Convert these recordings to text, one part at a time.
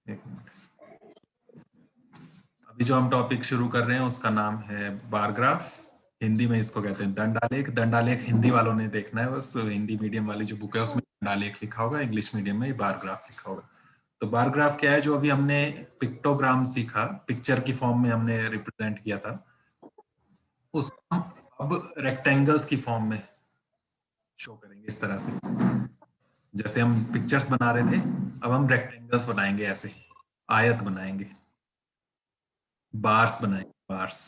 एक मिनट। अभी जो हम टॉपिक शुरू कर रहे हैं उसका नाम है बार ग्राफ। हिंदी में इसको कहते हैं दंडालेख। दंडालेख हिंदी वालों ने देखना है, बस हिंदी मीडियम वाली जो बुक है उसमें दंडालेख लिखा होगा, इंग्लिश मीडियम में बार ग्राफ लिखा होगा। तो बार ग्राफ क्या है? जो अभी हमने पिक्टोग्राम सीखा, पिक्चर की फॉर्म में हमने रिप्रेजेंट किया था, उसको हम अब रेक्टेंगल्स की फॉर्म में शो करेंगे इस तरह से। जैसे हम पिक्चर्स बना रहे थे, अब हम रेक्टेंगल्स बनाएंगे, ऐसे आयत बनाएंगे, बार्स बनाएंगे, बार्स।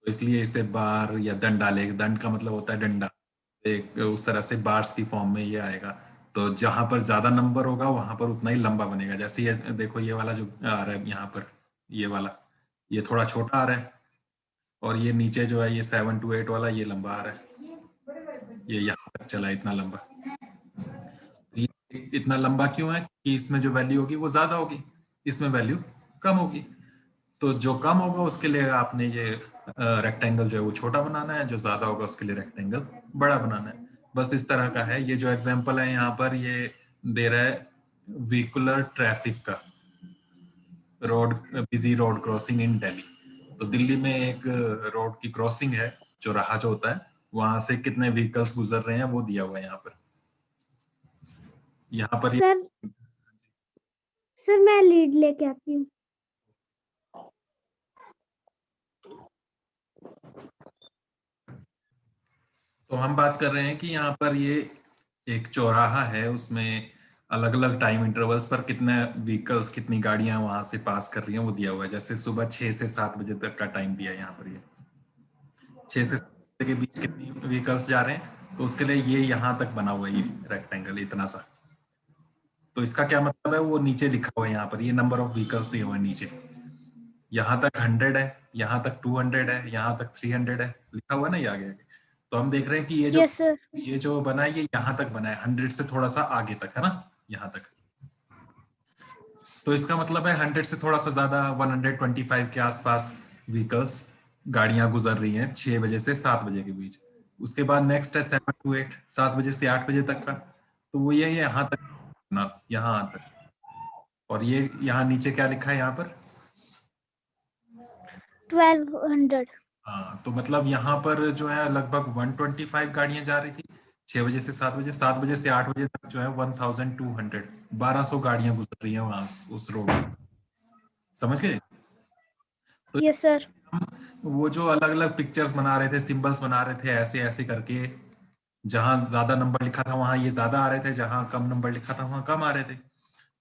तो इसलिए इसे बार या दंड डालेंगे। दंड का मतलब होता है डंडा, एक उस तरह से बार्स की फॉर्म में ये आएगा। तो जहां पर ज्यादा नंबर होगा वहां पर उतना ही लंबा बनेगा। जैसे ये देखो, ये वाला जो आ रहा है यहाँ पर, ये वाला, ये थोड़ा छोटा आ रहा है, और ये नीचे जो है ये 7 to 8 वाला ये लंबा आ रहा है, ये यहाँ तक चला इतना लंबा। तो ये इतना लंबा क्यों है? कि इसमें जो वैल्यू होगी वो ज्यादा होगी, इसमें वैल्यू कम होगी। तो जो कम होगा उसके लिए आपने ये रेक्टेंगल जो है वो छोटा बनाना है, जो ज्यादा होगा उसके लिए रेक्टेंगल बड़ा बनाना है। बस इस तरह का है। ये जो एग्जांपल है यहाँ पर, ये दे रहा है व्हीकुलर ट्रैफिक का, रोड, बिजी रोड क्रॉसिंग इन दिल्ली। तो दिल्ली में एक रोड की क्रॉसिंग है, चौराहा जो होता है, वहां से कितने व्हीकल्स गुजर रहे हैं वो दिया हुआ है यहाँ पर। यहाँ पर सर मैं लीड लेके आती हूँ। तो हम बात कर रहे हैं कि यहाँ पर ये एक चौराहा है, उसमें अलग अलग टाइम इंटरवल्स पर कितने व्हीकल्स, कितनी गाड़ियां वहां से पास कर रही हैं वो दिया हुआ है। जैसे सुबह 6 से 7 बजे तक का टाइम दिया है यहाँ पर। ये 6 से 7 बजे के बीच कितनी व्हीकल्स जा रहे हैं, तो उसके लिए ये यहाँ तक बना हुआ है ये रेक्टेंगल इतना सा। तो इसका क्या मतलब है? वो नीचे लिखा हुआ है यहाँ पर, ये नंबर ऑफ व्हीकल्स दिए हुए हैं नीचे। यहाँ तक 100 है, यहाँ तक 200 है, यहाँ तक 300 है, लिखा हुआ है ना ये आगे। तो हम देख रहे हैं कि यस सर। ये जो बना है ये यहाँ तक बना है, 100 से थोड़ा सा आगे तक है ना, यहाँ तक। तो इसका मतलब है 100 से थोड़ा सा ज्यादा, 125 के आसपास व्हीकल्स, गाड़ियां गुजर रही हैं 6 बजे से 7 बजे के बीच। उसके बाद नेक्स्ट है 7 to 8, 7 बजे से 8 बजे तक का। तो वो ये यहाँ तक ना, यहाँ तक। और ये यहाँ नीचे क्या लिखा है यहाँ पर? 1200। हाँ, तो मतलब यहाँ पर जो है लगभग 125 गाड़ियां जा रही थी 6 बजे से 7 बजे। 7 बजे से 8 बजे तक जो है 1200, 1200 गाड़ियां गुजर रही हैं वहां उस रोड से। समझ गए? तो यस सर। वो जो अलग अलग पिक्चर्स बना रहे थे, सिंबल्स बना रहे थे ऐसे ऐसे करके, जहां ज्यादा नंबर लिखा था वहां ये ज्यादा आ रहे थे, जहां कम नंबर लिखा था वहां कम आ रहे थे।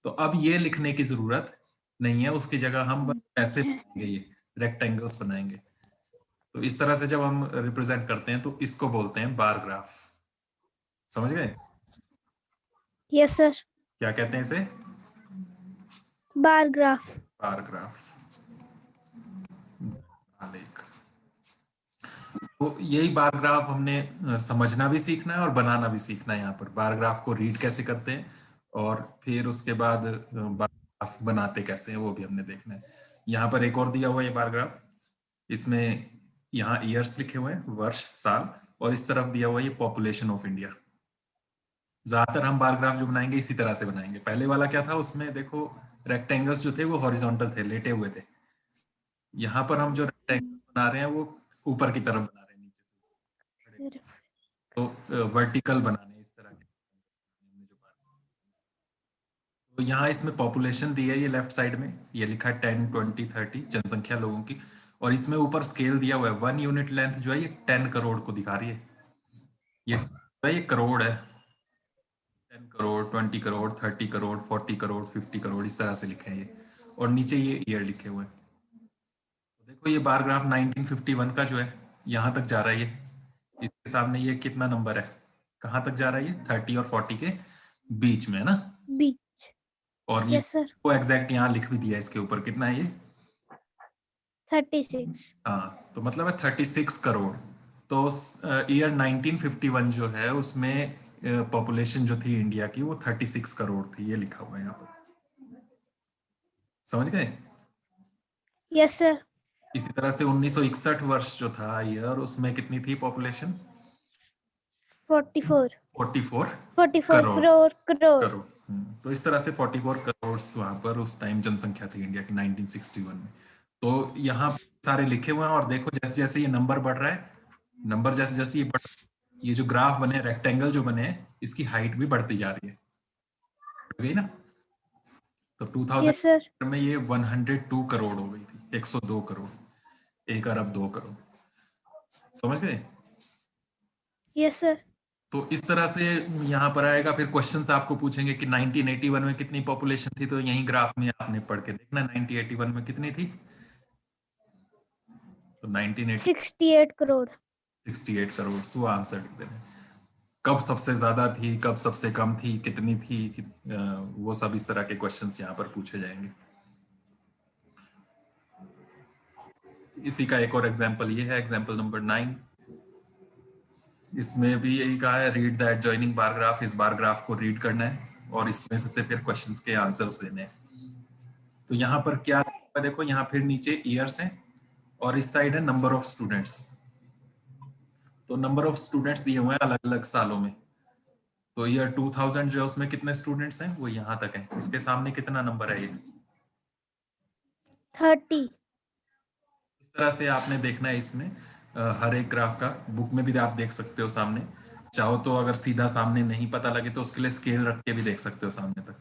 तो अब ये लिखने की जरूरत नहीं है, उसकी जगह हम बस ऐसे बनाएंगे, ये रेक्टेंगल्स बनाएंगे। तो इस तरह से जब हम रिप्रेजेंट करते हैं तो इसको बोलते हैं बार ग्राफ। समझ गए? Yes sir. क्या कहते हैं इसे? Bar graph. बार ग्राफ, आलेख। तो यही बार ग्राफ हमने समझना भी सीखना है और बनाना भी सीखना है। यहाँ पर बार ग्राफ को रीड कैसे करते हैं और फिर उसके बाद बार ग्राफ बनाते कैसे हैं वो भी हमने देखना है। यहाँ पर एक और दिया हुआ है ये बार ग्राफ, इसमें यहाँ ईयर्स लिखे हुए हैं, वर्ष, साल, और इस तरफ दिया हुआ है ये पॉपुलेशन ऑफ इंडिया। ज्यादातर हम बार ग्राफ जो बनाएंगे इसी तरह से बनाएंगे। पहले वाला क्या था, उसमें देखो रेक्टेंगल्स जो थे वो हॉरिजॉन्टल थे, लेटे हुए थे। यहाँ पर हम जो रेक्टेंगल बना रहे हैं वो ऊपर की तरफ बना रहे हैं, नीचे से। तो वर्टिकल बनाने इस तरह के। तो यहाँ इसमें पॉपुलेशन दी है, ये लेफ्ट साइड में ये लिखा है 10, 20, 30 जनसंख्या लोगों की। और इसमें ऊपर स्केल दिया हुआ है, 1 यूनिट लेंथ जो है ये 10 करोड़ को दिखा रही है। ये करोड़ है, 10 करोड़, 20 करोड़, 30 करोड़, 40 करोड़, 50 करोड़, इस तरह से लिखे हैं ये। और नीचे ये ईयर लिखे हुए हैं। तो देखो ये बार ग्राफ 1951 का जो है यहाँ तक जा रहा है, ये इसके सामने ये कितना नंबर है, कहाँ तक जा रहा है? ये 30 और 40 के बीच में है ना। बीच। और ये यस सर। वो एग्जैक्ट यहाँ लिख भी दिया है इसके ऊपर, कितना है ये? 36। हाँ, तो मतलब है 36 करोड़। तो ईयर 1951 जो है उसमें पॉपुलेशन जो थी इंडिया की वो 36 करोड़ थी, ये लिखा हुआ है यहाँ पर। समझ गए? Yes sir. इसी तरह से 1961 वर्ष जो था ईयर, उसमें कितनी थी पॉपुलेशन? 44 44 44 करोड़। करोड़। करोड़। तो इस तरह से 44 करोड़ वहां पर उस टाइम जनसंख्या थी इंडिया की 1961 में। तो यहाँ सारे लिखे हुए हैं और देखो जैसे जैसे ये नंबर बढ़ रहा है, नंबर जैसे जैसे ये बढ़, ये जो ग्राफ बने रेक्टेंगल जो बने हैं इसकी हाइट भी बढ़ती जा रही है, बढ़ गई ना। तो 2000 Yes, sir. में ये 102 करोड़ हो गई थी, 102 करोड़, 1 अरब 2 करोड़, समझ गए। Yes, sir. तो इस तरह से यहाँ पर आएगा, फिर क्वेश्चंस आपको पूछेंगे कि 1981 में कितनी पॉपुलेशन थी, तो यही ग्राफ में आपने पढ़ के देखना 1981 में कितनी थी। तो 1980 68 crore. 68 करोड़, सो आंसर लिख देना। कब सबसे ज्यादा थी, कब सबसे कम थी, कितनी थी, वो सब इस तरह के क्वेश्चंस यहाँ पर पूछे जाएंगे। इसी का एक और एग्जांपल ये है, एग्जांपल नंबर 9। इसमें भी यही कहा है, read the adjoining bar graph. इस बार ग्राफ को रीड करना है और इसमें से फिर क्वेश्चंस के आंसर्स देने हैं। तो यहाँ पर क्या देखो, यहाँ फिर नीचे ईयर्स हैं और इस साइड है नंबर ऑफ स्टूडेंट्स। तो नंबर ऑफ स्टूडेंट्स दिए हुए हैं अलग अलग सालों में। तो ईयर 2000 जो है उसमें कितने स्टूडेंट्स हैं, वो यहाँ तक है। इसके सामने कितना नंबर है ये, 30. इस तरह से आपने देखना है इसमें। हर एक ग्राफ का बुक में भी आप देख सकते हो सामने, चाहो तो अगर सीधा सामने नहीं पता लगे तो उसके लिए स्केल रख के भी देख सकते हो सामने तक।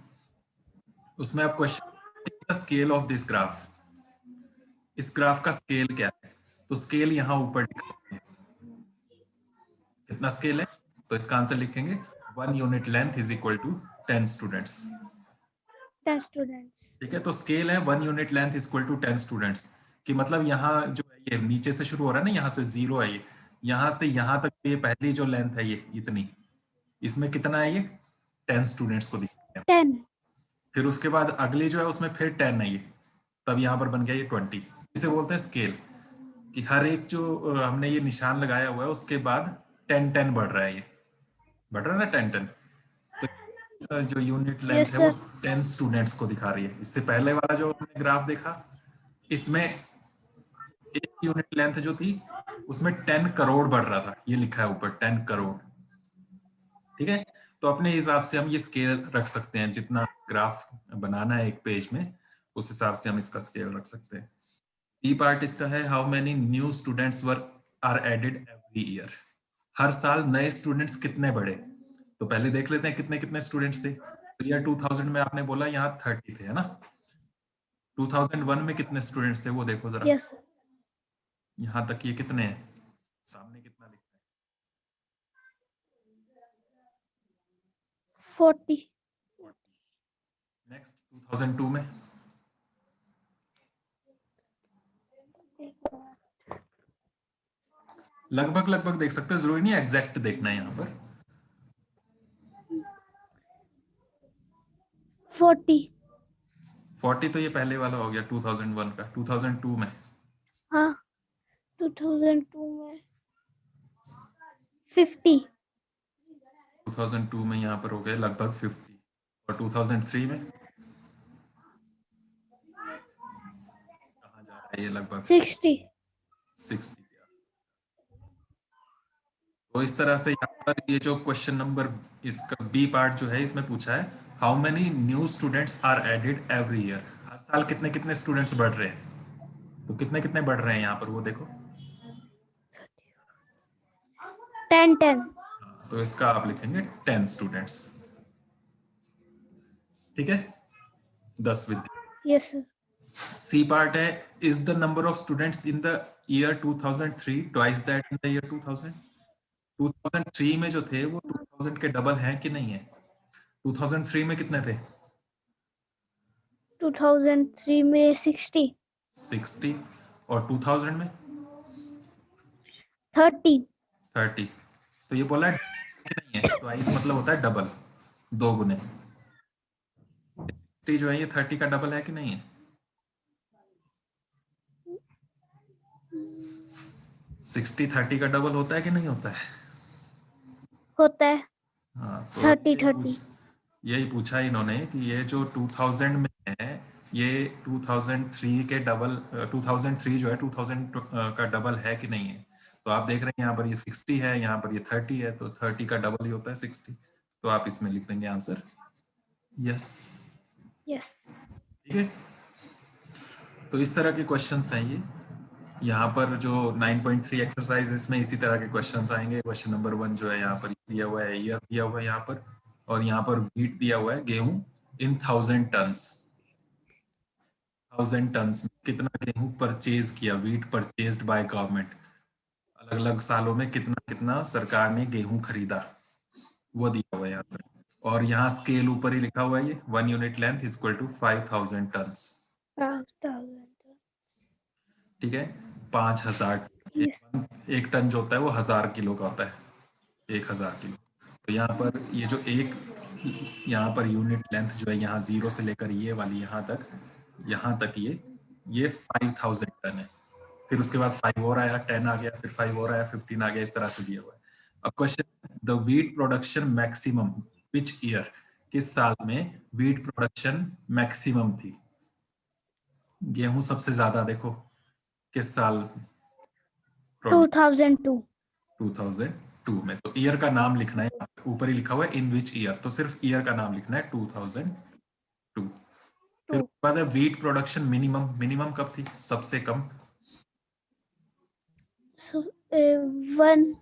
उसमें आप question scale of this graph, इस ग्राफ का स्केल क्या है, तो स्केल यहाँ ऊपर लिखा हुआ है, कितना स्केल है। तो इसका आंसर लिखेंगे 1 unit length is equal to 10 students. 10 students. ठीक है, तो स्केल है 1 unit length is equal to 10 students, कि मतलब यहाँ जो है ये नीचे से शुरू हो रहा है ना, यहाँ से 0 है ये, यहाँ से यहाँ तक ये पहली जो लेंथ है ये इतनी, इसमें कितना है ये 10 स्टूडेंट्स को दिखाते हैं। 10. फिर उसके बाद अगली जो है उसमें फिर 10 है ये, तब यहाँ पर बन गया ये 20। इसे बोलते हैं स्केल, कि हर एक जो हमने ये निशान लगाया हुआ है उसके बाद 10-10 बढ़ रहा है, ये बढ़ रहा है ना 10-10। तो जो यूनिट लेंथ Yes, है वो sir. 10 स्टूडेंट्स को दिखा रही है। इससे पहले वाला जो हमने ग्राफ देखा, इसमें एक यूनिट लेंथ जो थी उसमें 10 करोड़ बढ़ रहा था, ये लिखा है ऊपर 10 करोड़। ठीक है, तो अपने हिसाब से हम ये स्केल रख सकते हैं, जितना ग्राफ बनाना है एक पेज में उस हिसाब से हम इसका स्केल रख सकते हैं। ई पार्ट इसका है, how many new students were are added every year. हर साल नए स्टूडेंट्स कितने बढ़े, तो पहले देख लेते हैं कितने कितने स्टूडेंट्स थे। तो ईयर 2000 में आपने बोला यहाँ 30 थे, है ना। 2001 में कितने स्टूडेंट्स थे वो देखो जरा, Yes, sir. यहाँ तक ये कितने हैं, सामने कितना लिखा है। 40. नेक्स्ट 2002 में लगभग लगभग देख सकते हो, जरूरी नहीं एग्जैक्ट देखना है यहाँ पर। 40. 40 तो ये पहले वाला हो गया 2001 का। 2002 में हाँ, 2002 में 50. 2002 में यहाँ पर हो गए लगभग 50। और 2003 में कहाँ जा रहा है ये, लगभग 60. 60। तो इस तरह से यहाँ पर ये जो क्वेश्चन नंबर इसका बी पार्ट जो है इसमें पूछा है, how many new students are added every year. हर साल कितने कितने स्टूडेंट्स बढ़ रहे हैं, तो कितने कितने बढ़ रहे हैं यहाँ पर वो देखो। 10, 10. तो इसका आप लिखेंगे 10 स्टूडेंट्स। ठीक है, 10 विद्यार्थी। Yes, sir. सी पार्ट है, is the number of students in the year 2003 twice that in the year 2000। 2003 में जो थे वो 2000 के डबल हैं कि नहीं है। 2003 में कितने थे, 2003 में 60. 60। और 2000 में 30. 30। तो ये बोला है कि नहीं है, ट्वाइस मतलब होता है डबल, 2 गुने। 60 जो है ये 30 का डबल है कि नहीं है। 60 30 का डबल होता है कि नहीं होता है। होता है। हाँ, तो 30. यही पूछा इन्होंने कि ये जो 2000 में है ये 2003 के डबल, 2003 जो है 2000 का डबल है कि नहीं है। तो आप देख रहे हैं यहाँ पर ये 60 है, यहाँ पर ये 30 है, तो 30 का डबल ही होता है 60। तो आप इसमें लिख देंगे आंसर यस, Yes. ठीक है। तो इस तरह के क्वेश्चंस हैं ये। यहाँ पर जो 9.3 एक्सरसाइज है इसमें इसी तरह के क्वेश्चंस आएंगे। क्वेश्चन नंबर 1 जो है यहाँ पर दिया हुआ है, ईयर दिया हुआ है यहाँ पर, और यहाँ पर वीट दिया हुआ है, गेहूं इन 1000 टन्स। 1000 टन्स में कितना गेहूं परचेज किया, वीट परचेज्ड बाय गवर्नमेंट, अलग अलग सालों में कितना कितना सरकार ने गेहूं खरीदा, वो दिया हुआ है यहाँ पर। और यहाँ स्केल ऊपर ही लिखा हुआ है, ये 1 unit length is equal to 5000 tons. 5,000. ठीक है, 5000। Yes. एक टन जो होता है वो 1000 किलो का होता है, 1000 किलो। तो यहाँ पर ये जो एक, यहाँ पर यूनिट लेंथ जो है यहाँ 0 से लेकर ये वाली यहाँ तक ये 5000 टन है। फिर उसके बाद 5 और आया, 10 आ गया, फिर 5 और आया, 15 आ गया, इस तरह से दिया हुआ है। अब question, the wheat production maximum which year, किस साल में वीट प्रोडक्शन मैक्सिमम थी, गेहूं सबसे ज्यादा देखो किस साल 2002. 2002 में। तो ईयर का नाम लिखना है, ऊपर ही लिखा हुआ है इन विच ईयर, तो सिर्फ ईयर का नाम लिखना है 2002। फिर उसके बाद है वीट प्रोडक्शन मिनिमम, मिनिमम कब थी, सबसे कम, So, 1,000.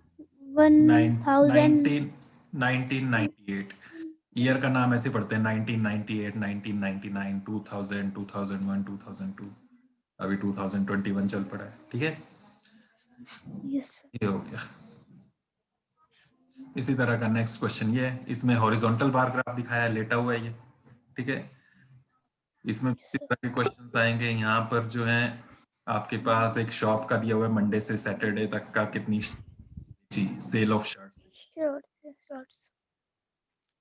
1998। ईयर का नाम ऐसे पढ़ते हैं, 1998, 1999, 2000, 2001, 2002। अभी 2021 चल पड़ा है, ठीक है। Yes. ये हो गया। इसी तरह का नेक्स्ट क्वेश्चन ये है, इसमें हॉरिजॉन्टल बार ग्राफ दिखाया है, लेटा हुआ है ये, ठीक है। इसमें इसी तरह के क्वेश्चंस आएंगे। यहाँ पर जो है आपके पास एक शॉप का दिया हुआ है, मंडे से सैटरडे तक का कितनी sale of shirts, Sure. Shorts.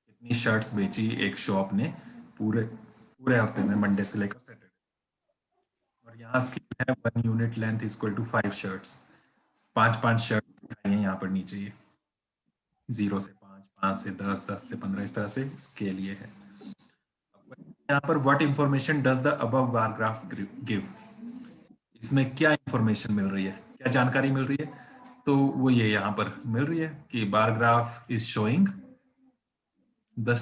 कितनी शर्ट्स बेची एक शॉप ने पूरे पूरे हफ्ते में, मंडे से लेकर सैटरडे। और यहाँ स्केल है 1 unit length is equal to 5 shirts. 5 shirt दिखाई है यहाँ पर नीचे, ये 0 से 5, 5 से 10, 10 से 15, इस तरह से स्केल ये है। यहाँ पर what information does the above bar graph give, इसमें क्या इंफॉर्मेशन मिल रही है, क्या जानकारी मिल रही है, तो वो ये यहाँ पर मिल रही है कि bar graph is showing the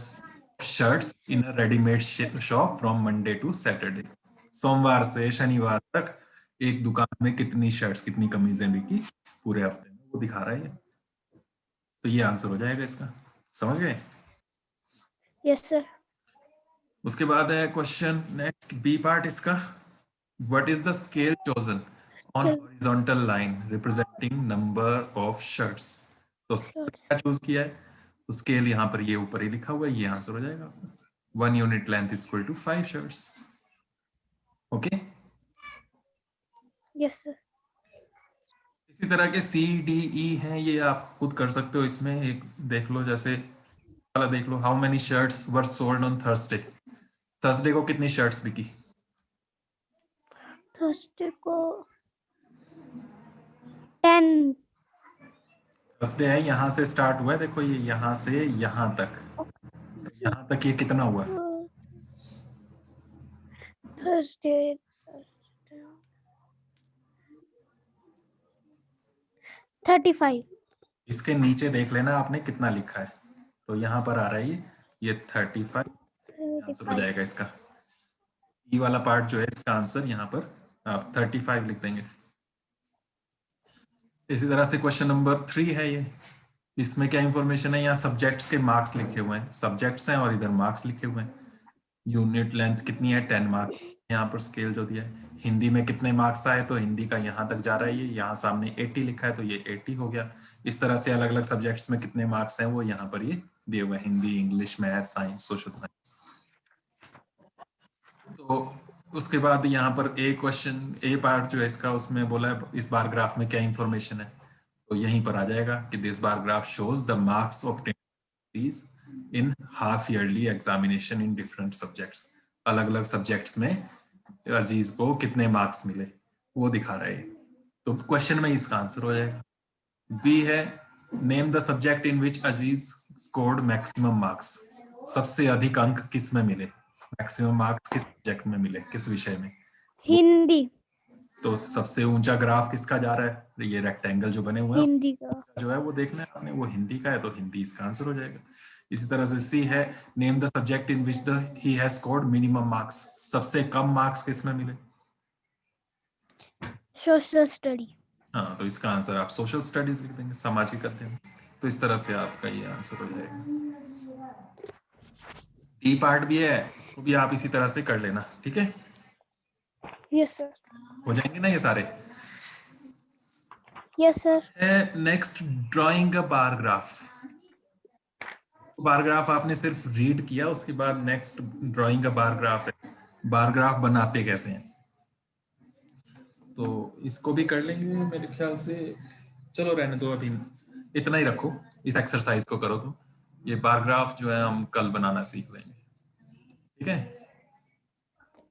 shirts in a readymade shop from Monday to Saturday. सोमवार से शनिवार तक एक दुकान में कितनी शर्ट्स, कितनी कमीजें बिकी पूरे हफ्ते में, वो दिखा रहा है ये। तो ये आंसर हो जाएगा इसका, समझ गए। Yes, sir. उसके बाद है क्वेश्चन नेक्स्ट बी पार्ट इसका, what is the scale chosen on horizontal line representing number of shirts. तो scale क्या चूज किया है, तो स्केल यहाँ पर ये ऊपर ही लिखा हुआ है, ये आंसर हो जाएगा आपका। 1 unit length is equal to 5 shirts. Okay, Yes, sir. इसी तरह के सी डी ई हैं, ये आप खुद कर सकते हो। इसमें एक देख लो, जैसे वाला देख लो, how many shirts were sold on Thursday, Thursday को कितनी शर्ट्स बिकी। Thursday को 10. थर्सडे है, यहाँ से स्टार्ट हुआ है, देखो ये यहाँ से यहाँ तक, तो यहाँ तक ये कितना हुआ, Thursday. 35. इसके नीचे देख लेना आपने कितना लिखा है, तो यहाँ पर आ रहा है ये 35 आंसर हो जाएगा इसका। ई वाला पार्ट जो है इसका आंसर यहाँ पर आप 35 लिख देंगे। इसी तरह से क्वेश्चन नंबर 3 है ये, इसमें क्या इंफॉर्मेशन है, यहाँ सब्जेक्ट्स के मार्क्स लिखे हुए हैं, सब्जेक्ट्स हैं और इधर मार्क्स लिखे हुए हैं। यूनिट लेंथ कितनी है, 10 मार्क्स, यहाँ पर स्केल जो दिया है। हिंदी में कितने मार्क्स आए, तो हिंदी का यहाँ तक जा रहा है, ये यहाँ सामने 80 लिखा है तो ये 80 हो गया। इस तरह से अलग अलग सब्जेक्ट्स में कितने मार्क्स हैं वो यहाँ पर ये दिए हुए हैं, Hindi, English, math, science, social science. तो उसके बाद यहाँ पर ए क्वेश्चन, ए पार्ट जो है इसका, उसमें बोला है इस बार ग्राफ में क्या इंफॉर्मेशन है, तो यहीं पर आ जाएगा कि this bar graph shows the marks of in half yearly examination in different subjects. अलग अलग सब्जेक्ट्स में अजीज को कितने मार्क्स मिले वो दिखा रहा है। तो क्वेश्चन में इसका आंसर हो जाएगा। बी है, name the subject in which Aziz scored maximum marks, सबसे अधिक अंक किस में मिले, मैक्सिमम मार्क्स किस सब्जेक्ट में मिले, किस विषय में, हिंदी। तो सबसे ऊंचा ग्राफ किसका जा रहा है, ये रेक्टेंगल जो बने हुए हैं हिंदी का। जो है वो देखना है आपने, वो हिंदी का है, तो हिंदी इसका आंसर हो जाएगा। इसी तरह से सी है, name the subject in which the he has scored minimum marks, सबसे कम मार्क्स किसमें मिले? Social study. हाँ, तो इसका आंसर आप सोशल स्टडीज लिख देंगे, सामाजिक अध्ययन। तो इस तरह से आपका ये आंसर हो जाएगा। डी पार्ट भी है, उसको भी आप इसी तरह से कर लेना, ठीक है? Yes sir. हो जाएंगे ना ये सारे? Yes sir. नेक्स्ट, ड्राइंग अ बार ग्राफ। बार ग्राफ आपने सिर्फ रीड किया, उसके बाद नेक्स्ट ड्राइंग का बार ग्राफ है, बार ग्राफ बनाते कैसे हैं, तो इसको भी कर लेंगे मेरे ख्याल से। चलो रहने दो, अभी इतना ही रखो, इस एक्सरसाइज को करो तुम। ये बार ग्राफ जो है हम कल बनाना सीख लेंगे, ठीक है?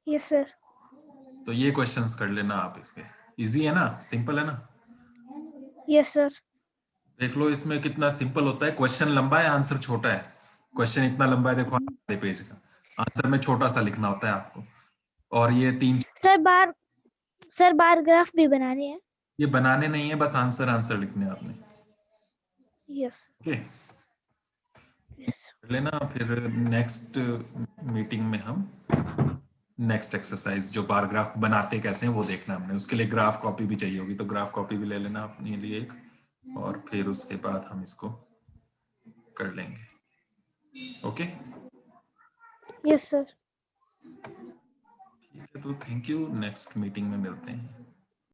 Yes sir. तो ये क्वेश्चंस कर लेना आप इसके, इजी है ना, सिंपल है ना? Yes sir. देख लो इसमें कितना सिंपल होता है, क्वेश्चन लंबा है, आंसर छोटा है। क्वेश्चन इतना लंबा है, देखो आधे पेज का, आंसर में छोटा सा लिखना होता है आपको। और ये सर बार ग्राफ भी बनाने हैं? ये बनाने नहीं है, बस आंसर आंसर लिखने हैं आपने। यस। Okay, yes. कर लेना, फिर नेक्स्ट मीटिंग में हम नेक्स्ट एक्सरसाइज जो बार ग्राफ बनाते कैसे हैं वो देखना हमने। उसके लिए ग्राफ कॉपी भी चाहिए होगी, तो ग्राफ कॉपी भी ले लेना अपने लिए एक, और फिर उसके बाद हम इसको कर लेंगे। Okay, yes sir. ठीक है, तो थैंक यू, नेक्स्ट मीटिंग में मिलते हैं।